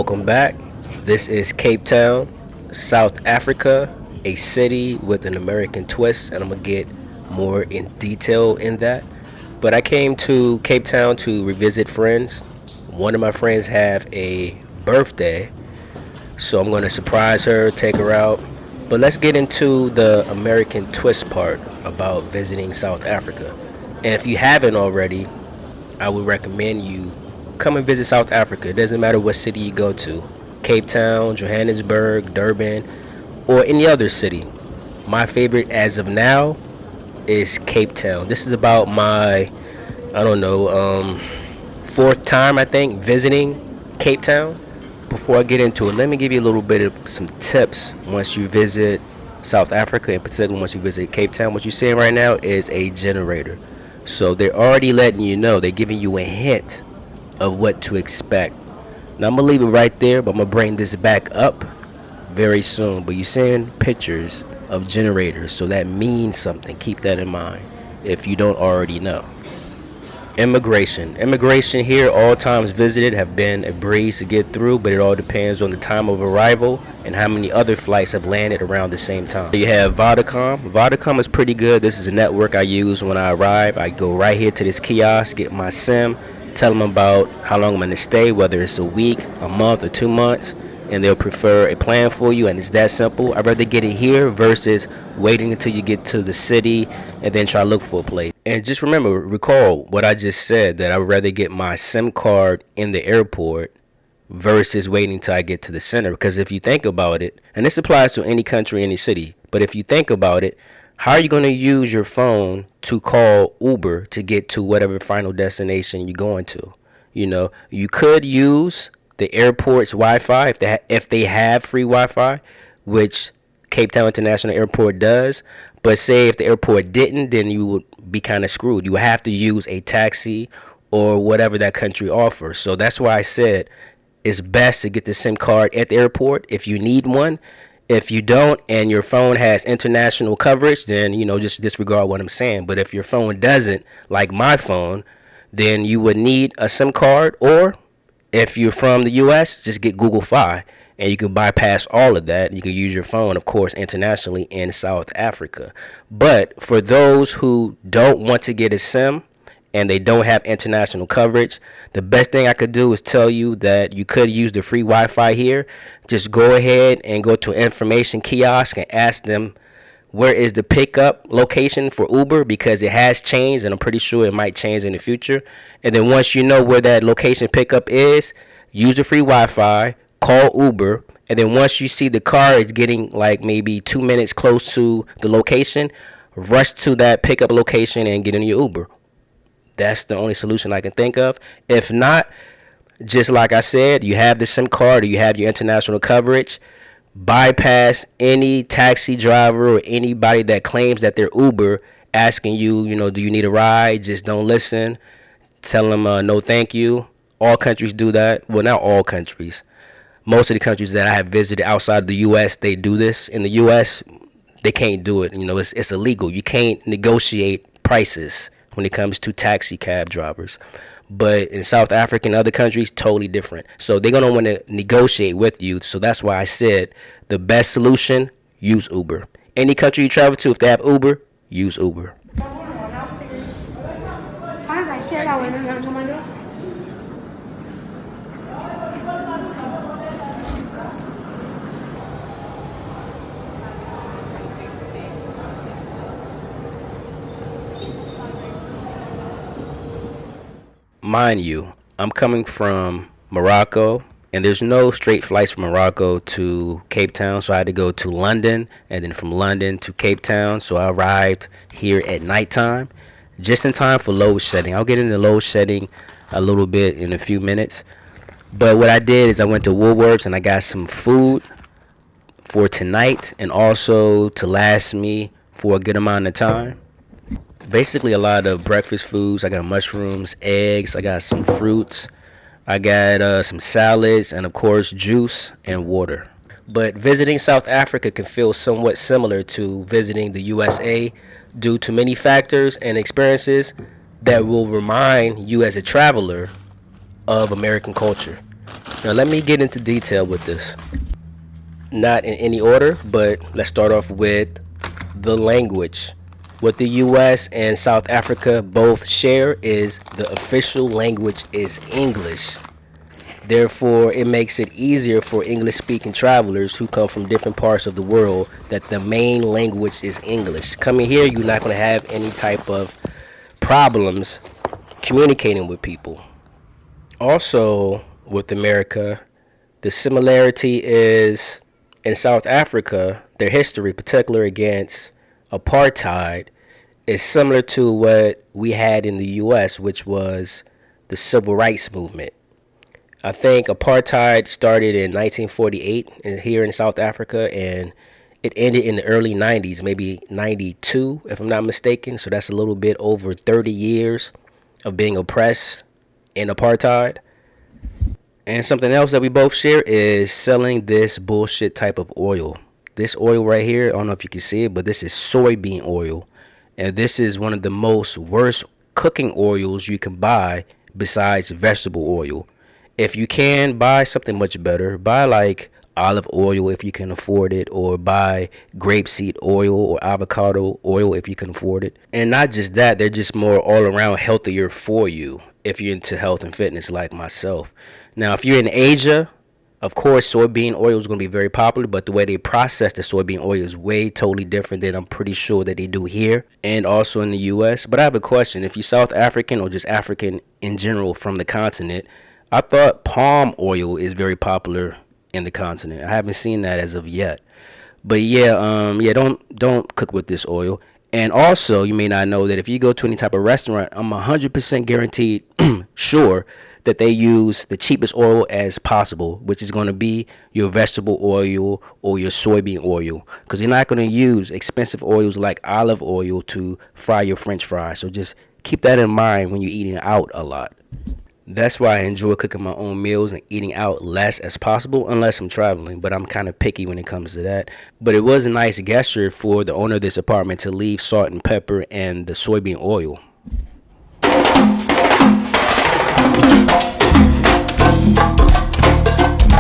welcome back. This is Cape Town, South Africa, a city with an American twist, and I'm gonna get more in detail in that. But I came to Cape Town to revisit friends. One of my friends have a birthday, so I'm gonna surprise her, take her out. But let's get into the American twist part about visiting South Africa. And if you haven't already, I would recommend you come and visit South Africa. It doesn't matter what city you go to, Cape Town, Johannesburg, Durban, or any other city. My favorite as of now is Cape Town. This is about my, I don't know, fourth time, I think, visiting Cape Town. Before I get into it, let me give you a little bit of some tips once you visit South Africa, in particular once you visit Cape Town. What you're seeing right now is a generator. So they're already letting you know, they're giving you a hint of what to expect. Now I'm gonna leave it right there, but I'm gonna bring this back up very soon. But you're seeing pictures of generators, so that means something. Keep that in mind if you don't already know. Immigration here, all times visited, have been a breeze to get through, but it all depends on the time of arrival and how many other flights have landed around the same time. You have Vodacom is pretty good. This is a network I use when I arrive. I go right here to this kiosk, get my sim, tell them about how long I'm going to stay, whether it's a week, a month, or 2 months, and they'll prefer a plan for you, and it's that simple. I'd rather get it here versus waiting until you get to the city and then try to look for a place. And just recall what I just said, that I'd rather get my SIM card in the airport versus waiting till I get to the center. Because if you think about it, and this applies to any country, any city, but if you think about it, how are you going to use your phone to call Uber to get to whatever final destination you're going to? You could use the airport's Wi-Fi if they have free Wi-Fi, which Cape Town International Airport does. But say if the airport didn't, then you would be kind of screwed. You would have to use a taxi or whatever that country offers. So that's why I said it's best to get the SIM card at the airport if you need one. If you don't and your phone has international coverage, then just disregard what I'm saying. But if your phone doesn't, like my phone, then you would need a SIM card, or if you're from the US, just get Google Fi, and you can bypass all of that. You can use your phone, of course, internationally in South Africa. But for those who don't want to get a SIM and they don't have international coverage, the best thing I could do is tell you that you could use the free Wi-Fi here. Just go ahead and go to an information kiosk and ask them where is the pickup location for Uber, because it has changed and I'm pretty sure it might change in the future. And then once you know where that location pickup is, use the free Wi-Fi, call Uber, and then once you see the car is getting like maybe 2 minutes close to the location, rush to that pickup location and get in your Uber. That's the only solution I can think of. If not, just like I said, you have the SIM card or you have your international coverage, bypass any taxi driver or anybody that claims that they're Uber asking you, do you need a ride? Just don't listen. Tell them no thank you. All countries do that. Well, not all countries. Most of the countries that I have visited outside of the US, they do this. In the US, they can't do it. It's illegal. You can't negotiate prices when it comes to taxi cab drivers. But in South Africa and other countries, totally different. So they're going to want to negotiate with you. So that's why I said the best solution, use Uber. Any country you travel to, if they have Uber, use Uber. Mind you, I'm coming from Morocco, and there's no straight flights from Morocco to Cape Town, so I had to go to London, and then from London to Cape Town. So I arrived here at nighttime, just in time for load shedding. I'll get into load shedding a little bit in a few minutes. But what I did is I went to Woolworths and I got some food for tonight and also to last me for a good amount of time. Basically a lot of breakfast foods. I got mushrooms, eggs, I got some fruits, I got some salads, and of course juice and water. But visiting South Africa can feel somewhat similar to visiting the USA due to many factors and experiences that will remind you as a traveler of American culture. Now let me get into detail with this. Not in any order, but let's start off with the language. What the US and South Africa both share is the official language is English. Therefore, it makes it easier for English speaking travelers who come from different parts of the world that the main language is English. Coming here, you're not going to have any type of problems communicating with people. Also, with America, the similarity is in South Africa, their history, particularly against apartheid, is similar to what we had in the US, which was the civil rights movement. I think apartheid started in 1948 here in South Africa, and it ended in the early 90s, maybe 92, if I'm not mistaken. So that's a little bit over 30 years of being oppressed in apartheid. And something else that we both share is selling this bullshit type of oil. This oil right here, I don't know if you can see it, but this is soybean oil. And this is one of the most worst cooking oils you can buy besides vegetable oil. If you can buy something much better, buy like olive oil if you can afford it, or buy grapeseed oil or avocado oil if you can afford it. And not just that, they're just more all around healthier for you if you're into health and fitness like myself. Now, if you're in Asia, of course, soybean oil is going to be very popular, but the way they process the soybean oil is way totally different than I'm pretty sure that they do here and also in the US. But I have a question. If you're South African or just African in general from the continent, I thought palm oil is very popular in the continent. I haven't seen that as of yet. But yeah, don't cook with this oil. And also, you may not know that if you go to any type of restaurant, I'm 100% guaranteed sure that they use the cheapest oil as possible, which is going to be your vegetable oil or your soybean oil, because you're not going to use expensive oils like olive oil to fry your French fries. So just keep that in mind when you're eating out a lot. That's why I enjoy cooking my own meals and eating out less as possible unless I'm traveling, but I'm kind of picky when it comes to that. But it was a nice gesture for the owner of this apartment to leave salt and pepper and the soybean oil.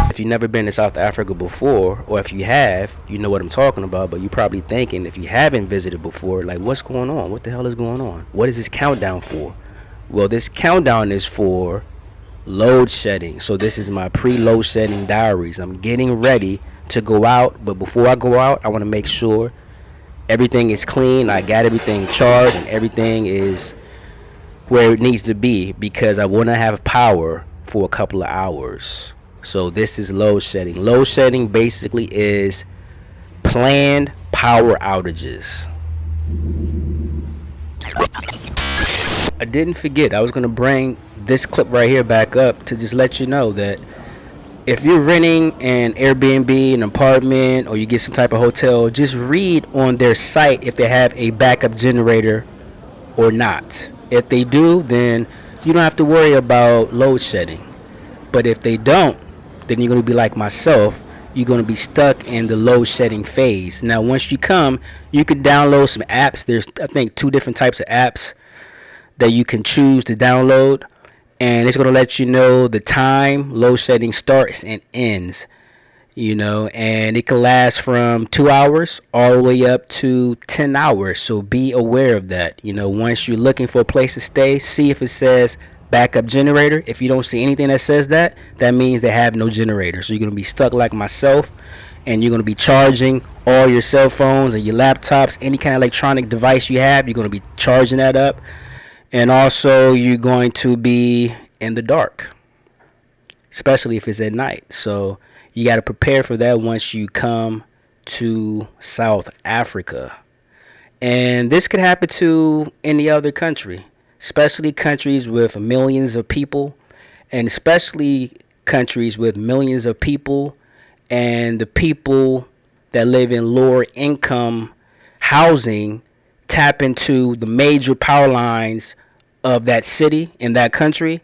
If you've never been to South Africa before, or if you have, you know what I'm talking about, but you're probably thinking, if you haven't visited before, like, what's going on? What the hell is going on? What is this countdown for? Well, this countdown is for load shedding. So this is my pre-load shedding diaries. I'm getting ready to go out, but before I go out, I want to make sure everything is clean. I got everything charged and everything is where it needs to be, because I want to have power for a couple of hours. So this is load shedding. Load shedding basically is planned power outages. I didn't forget, I was going to bring this clip right here back up to just let you know that if you're renting an Airbnb, an apartment, or you get some type of hotel, just read on their site if they have a backup generator or not. If they do, then you don't have to worry about load shedding. But if they don't, then you're going to be like myself. You're going to be stuck in the load shedding phase. Now, once you come, you can download some apps. There's, I think, 2 different types of apps that you can choose to download, and it's going to let you know the time load shedding starts and ends, and it can last from 2 hours all the way up to 10 hours. So be aware of that. Once you're looking for a place to stay, see if it says backup generator. If you don't see anything that says that, that means they have no generator. So you're going to be stuck like myself, and you're going to be charging all your cell phones and your laptops, any kind of electronic device you have, you're going to be charging that up. And also, you're going to be in the dark, especially if it's at night. So you got to prepare for that once you come to South Africa. And this could happen to any other country, especially countries with millions of people, and especially countries with millions of people and the people that live in lower income housing tap into the major power lines of that city in that country.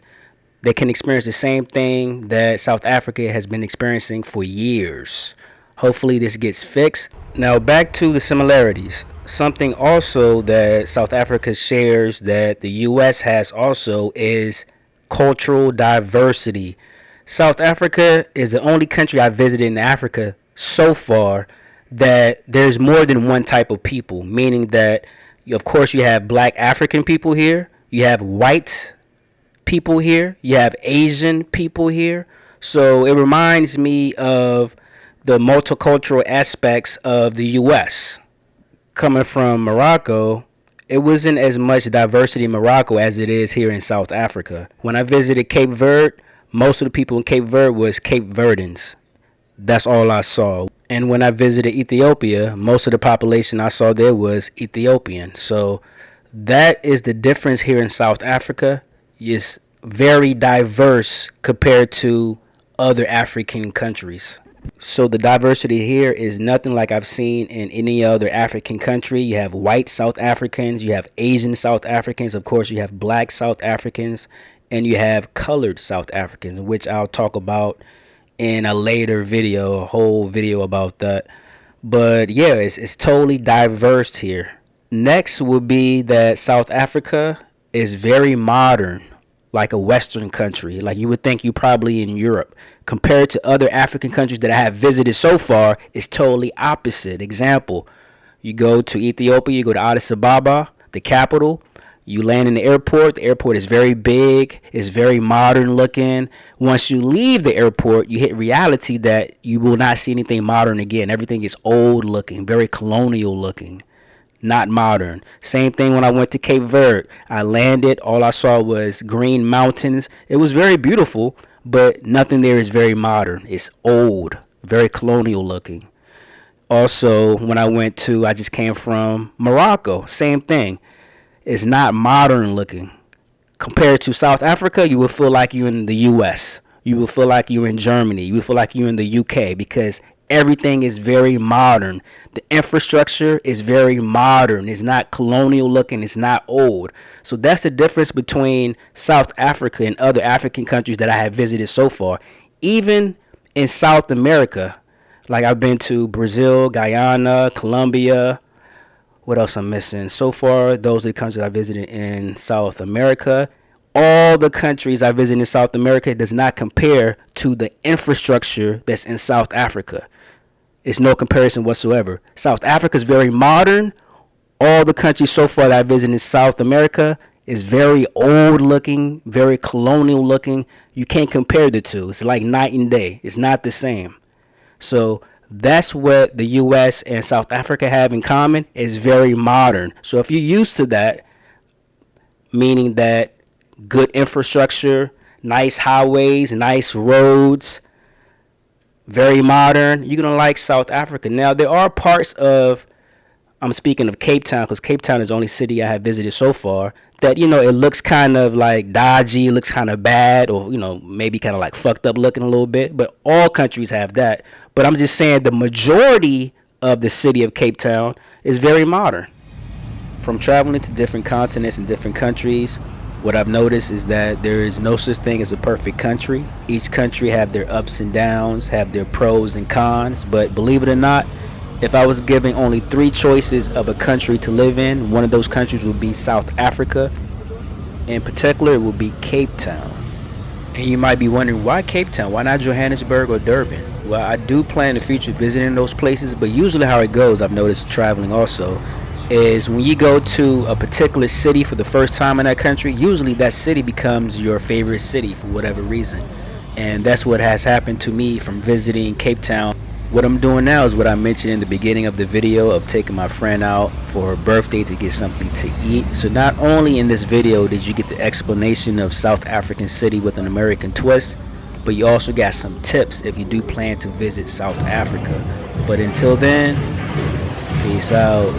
They can experience the same thing that South Africa has been experiencing for years. Hopefully this gets fixed. Now back to the similarities. Something also that South Africa shares that the US has also is cultural diversity. South Africa is the only country I visited in Africa so far that there's more than one type of people, meaning that, of course, you have black African people here, you have white people here, you have Asian people here. So it reminds me of the multicultural aspects of the U.S. Coming from Morocco, it wasn't as much diversity in Morocco as it is here in South Africa. When I visited Cape Verde, most of the people in Cape Verde was Cape Verdans. That's all I saw. And when I visited Ethiopia, most of the population I saw there was Ethiopian. So that is the difference here in South Africa. It's very diverse compared to other African countries. So the diversity here is nothing like I've seen in any other African country. You have white South Africans, you have Asian South Africans, of course you have black South Africans, and you have colored South Africans, which I'll talk about in a later video, a whole video about that. But yeah, it's totally diverse here. Next would be that South Africa is very modern, like a Western country. Like you would think you probably in Europe. Compared to other African countries that I have visited so far, it's totally opposite. Example, you go to Ethiopia, you go to Addis Ababa, the capital. You land in the airport. The airport is very big. It's very modern looking. Once you leave the airport, you hit reality that you will not see anything modern again. Everything is old looking, very colonial looking, not modern. Same thing when I went to Cape Verde. I landed. All I saw was green mountains. It was very beautiful, but nothing there is very modern. It's old, very colonial looking. Also, when I just came from Morocco. Same thing. It's not modern looking. Compared to South Africa, you will feel like you're in the US. You will feel like you're in Germany. You will feel like you're in the UK because everything is very modern. The infrastructure is very modern. It's not colonial looking. It's not old. So that's the difference between South Africa and other African countries that I have visited so far. Even in South America, like I've been to Brazil, Guyana, Colombia. What else I'm missing? So far, those are the countries I visited in South America. All the countries I visited in South America does not compare to the infrastructure that's in South Africa. It's no comparison whatsoever. South Africa is very modern. All the countries so far that I visited in South America is very old looking, very colonial looking. You can't compare the two. It's like night and day. It's not the same. So that's what the US and South Africa have in common. Is very modern. So if you're used to that, meaning that good infrastructure, nice highways, nice roads, very modern, you're going to like South Africa. Now, there are parts of, I'm speaking of Cape Town, because Cape Town is the only city I have visited so far, that, it looks kind of like dodgy, looks kind of bad, or, maybe kind of like fucked up looking a little bit. But all countries have that. But I'm just saying the majority of the city of Cape Town is very modern. From traveling to different continents and different countries, what I've noticed is that there is no such thing as a perfect country. Each country have their ups and downs, have their pros and cons. But believe it or not, if I was given only 3 choices of a country to live in, one of those countries would be South Africa. In particular, it would be Cape Town. And you might be wondering, why Cape Town? Why not Johannesburg or Durban? Well, I do plan in the future visiting those places, but usually how it goes, I've noticed traveling also, is when you go to a particular city for the first time in that country, usually that city becomes your favorite city for whatever reason. And that's what has happened to me from visiting Cape Town. What I'm doing now is what I mentioned in the beginning of the video of taking my friend out for her birthday to get something to eat. So not only in this video did you get the explanation of South African city with an American twist, but you also got some tips if you do plan to visit South Africa. But until then, peace out.